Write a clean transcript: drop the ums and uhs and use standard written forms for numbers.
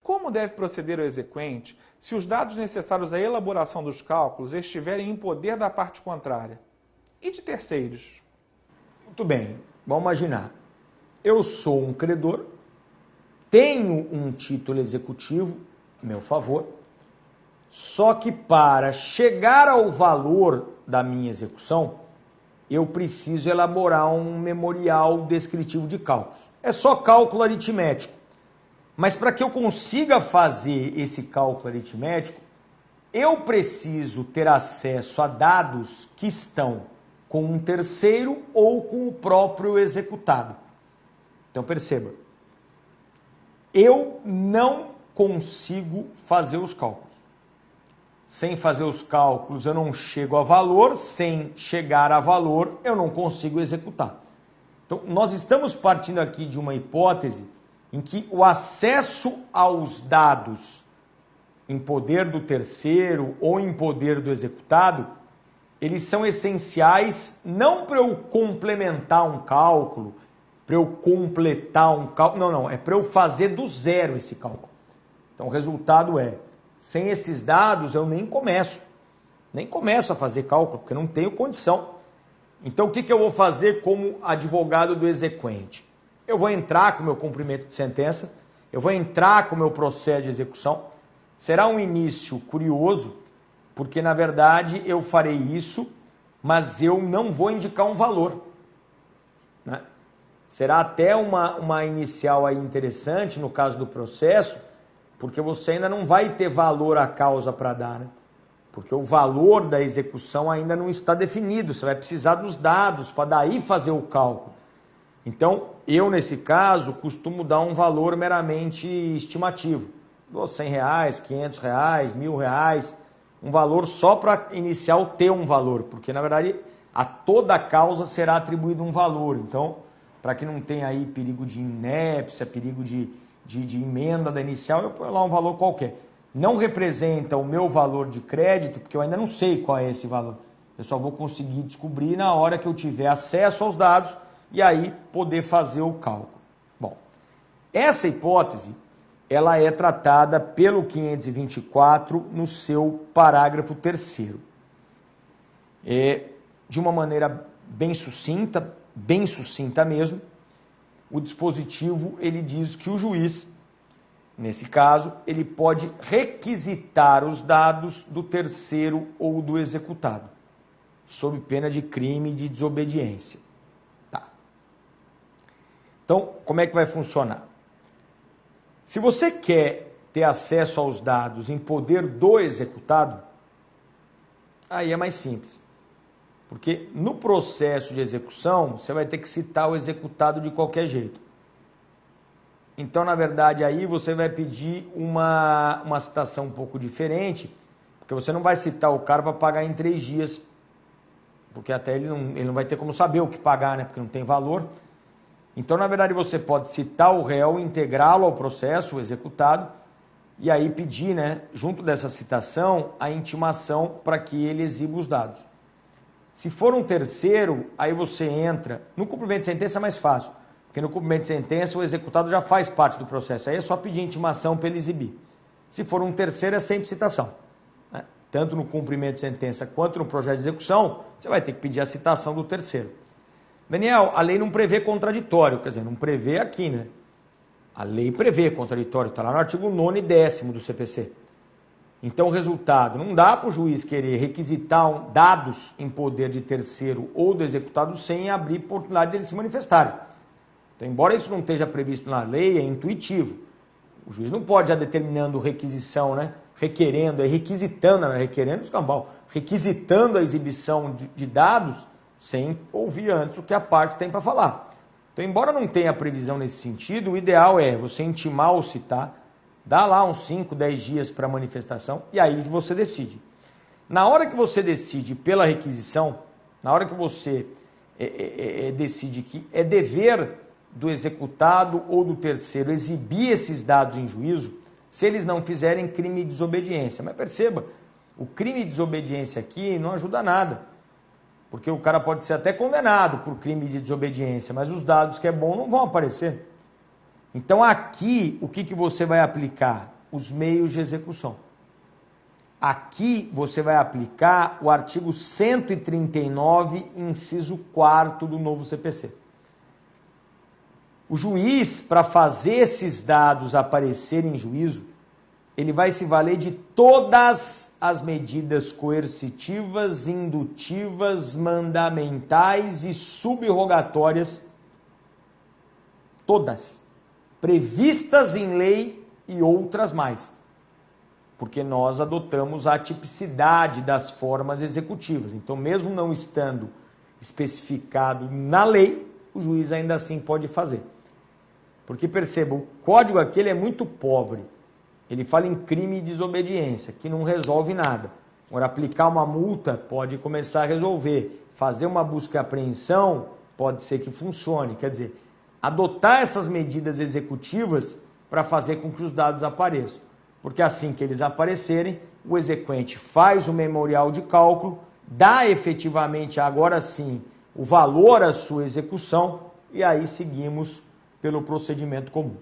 Como deve proceder o exequente se os dados necessários à elaboração dos cálculos estiverem em poder da parte contrária? E de terceiros? Muito bem, vamos imaginar. Eu sou um credor, tenho um título executivo a meu favor, só que para chegar ao valor da minha execução, eu preciso elaborar um memorial descritivo de cálculos. É só cálculo aritmético. Mas para que eu consiga fazer esse cálculo aritmético, eu preciso ter acesso a dados que estão com um terceiro ou com o próprio executado. Então perceba, eu não consigo fazer os cálculos. Sem fazer os cálculos eu não chego a valor, sem chegar a valor eu não consigo executar. Então nós estamos partindo aqui de uma hipótese em que o acesso aos dados em poder do terceiro ou em poder do executado, eles são essenciais não para eu complementar um cálculo, para eu completar um cálculo, não, é para eu fazer do zero esse cálculo. Então o resultado é, sem esses dados eu nem começo a fazer cálculo, porque não tenho condição. Então o que eu vou fazer como advogado do exequente? Eu vou entrar com o meu cumprimento de sentença, eu vou entrar com o meu processo de execução. Será um início curioso, porque na verdade eu farei isso, mas eu não vou indicar um valor, né? Será até uma inicial aí interessante no caso do processo, porque você ainda não vai ter valor à causa para dar, né? Porque o valor da execução ainda não está definido, você vai precisar dos dados para daí fazer o cálculo. Então, eu nesse caso costumo dar um valor meramente estimativo. Dou R$100, R$500, R$1.000, um valor só para inicial ter um valor, porque na verdade a toda a causa será atribuído um valor. Então, para que não tenha aí perigo de inépcia, perigo de emenda da inicial, eu ponho lá um valor qualquer. Não representa o meu valor de crédito, porque eu ainda não sei qual é esse valor. Eu só vou conseguir descobrir na hora que eu tiver acesso aos dados e aí poder fazer o cálculo. Bom, essa hipótese ela é tratada pelo 524 no seu parágrafo 3º. De uma maneira bem sucinta mesmo, o dispositivo ele diz que o juiz, nesse caso, ele pode requisitar os dados do terceiro ou do executado, sob pena de crime de desobediência. Tá. Então, como é que vai funcionar? Se você quer ter acesso aos dados em poder do executado, aí é mais simples. Porque no processo de execução, você vai ter que citar o executado de qualquer jeito. Então, na verdade, aí você vai pedir uma citação um pouco diferente, porque você não vai citar o cara para pagar em 3 dias, porque até ele não vai ter como saber o que pagar, né? Porque não tem valor. Então, na verdade, você pode citar o réu, integrá-lo ao processo, o executado, e aí pedir, né, junto dessa citação, a intimação para que ele exiba os dados. Se for um terceiro, aí você entra. No cumprimento de sentença é mais fácil, porque no cumprimento de sentença o executado já faz parte do processo, aí é só pedir intimação para ele exibir. Se for um terceiro, é sempre citação, né? Tanto no cumprimento de sentença quanto no projeto de execução, você vai ter que pedir a citação do terceiro. Daniel, a lei não prevê contraditório, quer dizer, não prevê aqui, né? A lei prevê contraditório, está lá no artigo 9º e 10º do CPC. Então, o resultado, não dá para o juiz querer requisitar dados em poder de terceiro ou do executado sem abrir oportunidade dele se manifestarem. Então, embora isso não esteja previsto na lei, é intuitivo. O juiz não pode já determinando requisição, né? Requerendo, requisitando, requerendo escambau, requisitando a exibição de dados sem ouvir antes o que a parte tem para falar. Então, embora não tenha previsão nesse sentido, o ideal é você intimar ou citar, dá lá uns 5, 10 dias para manifestação e aí você decide. Na hora que você decide pela requisição, na hora que você decide que é dever do executado ou do terceiro exibir esses dados em juízo, se eles não fizerem crime de desobediência. Mas perceba, o crime de desobediência aqui não ajuda nada. Porque o cara pode ser até condenado por crime de desobediência, mas os dados que é bom não vão aparecer. Então aqui, o que você vai aplicar? Os meios de execução. Aqui você vai aplicar o artigo 139, inciso 4º do novo CPC. O juiz, para fazer esses dados aparecerem em juízo, ele vai se valer de todas as medidas coercitivas, indutivas, mandamentais e subrogatórias, todas, previstas em lei e outras mais. Porque nós adotamos a tipicidade das formas executivas. Então, mesmo não estando especificado na lei, o juiz ainda assim pode fazer. Porque perceba, o código aqui ele é muito pobre. Ele fala em crime e desobediência, que não resolve nada. Agora, aplicar uma multa pode começar a resolver. Fazer uma busca e apreensão pode ser que funcione. Quer dizer, adotar essas medidas executivas para fazer com que os dados apareçam. Porque assim que eles aparecerem, o exequente faz o memorial de cálculo, dá efetivamente, agora sim, o valor à sua execução e aí seguimos pelo procedimento comum.